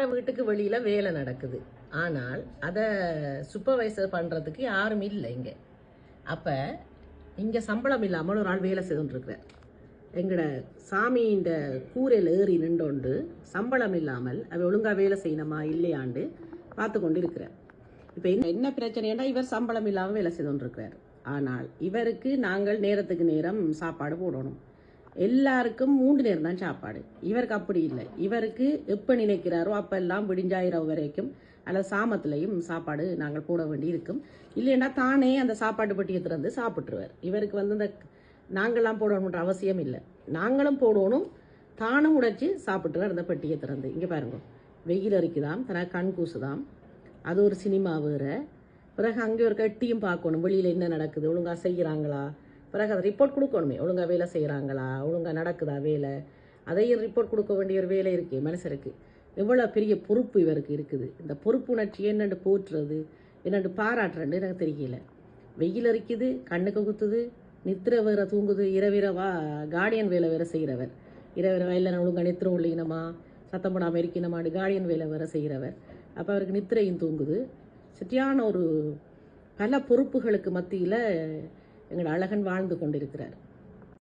எங்கட வீட்டுக்கு வெளியில வேலை நடக்குது. ஆனால் அதை சூப்பர்வைசர் பண்றதுக்கு யாரும் இல்லை இங்க. அப்ப இங்க சம்பளம் இல்லாமல் ஒரு ஆள் வேலை செய்துட்டு இருக்கிறார். எங்கட சாமி இந்த கூரையில் ஏறி நின்றோண்டு சம்பளம் இல்லாமல் அவ ஒழுங்கா வேலை செய்யணுமா இல்லையாண்டு பார்த்து கொண்டு இருக்கிறார். இப்ப என்ன பிரச்சனைன்னா இவர் சம்பளம் இல்லாமல் வேலை செய்துட்டு இருக்கிறார். ஆனால் இவருக்கு நாங்கள் நேரத்துக்கு நேரம் சாப்பாடு போடணும். எல்லாருக்கும் 3 நேரம் தான் சாப்பாடு. இவருக்கு அப்படி இல்லை. இவருக்கு எப்ப நினைக்கிறாரோ அப்பெல்லாம் விடிஞ்சாயிரம் வரைக்கும் அல்லது சாமத்திலையும் சாப்பாடு நாங்கள் போட வேண்டி இருக்கும். இல்லைன்னா தானே அந்த சாப்பாட்டு பெட்டியை திறந்து சாப்பிட்டுருவார். இவருக்கு இந்த நாங்கள்லாம் போடணுன்ற அவசியம் இல்லை. நாங்களும் போடணும், தானும் உடைச்சி சாப்பிட்டுருவார் அந்த பெட்டியை திறந்து. இங்கே பாருங்க, வெயில் அரிக்குதாம், தனக்கு கண் கூசுதாம், அது ஒரு சினிமா வேற. பிறகு அங்கே ஒரு கட்டியும் பார்க்கணும், வெளியில் என்ன நடக்குது, ஒழுங்காக செய்கிறாங்களா, பிறகு அதை ரிப்போர்ட் கொடுக்கணுமே, ஒழுங்காக வேலை செய்கிறாங்களா, ஒழுங்காக நடக்குதா வேலை, அதையும் ரிப்போர்ட் கொடுக்க வேண்டிய ஒரு வேலை இருக்கு மனுஷருக்கு. எவ்வளோ பெரிய பொறுப்பு இவருக்கு இருக்குது. இந்த பொறுப்புணர்ச்சி என்னென்று போற்றுறது என்னென்று பாராட்டுறேன்னு எனக்கு தெரியல. வெயில் அரிக்குது, கண்ணுக்கு குத்துது, நித்திர வேற தூங்குது, இரவிரவா கார்டியன் வேலை வேற செய்கிறவர். இரவிரவா இல்லை ஒழுங்காக நித்திர உள்ளினமா சத்தம் போடாமல் இருக்கணுமாடு கார்டியன் வேலை வேற செய்கிறவர். அப்போ அவருக்கு நித்திரையும் தூங்குது. சரியான ஒரு பல பொறுப்புகளுக்கு மத்தியில் எங்களோட அழகன் வாழ்ந்து கொண்டிருக்கிறார்.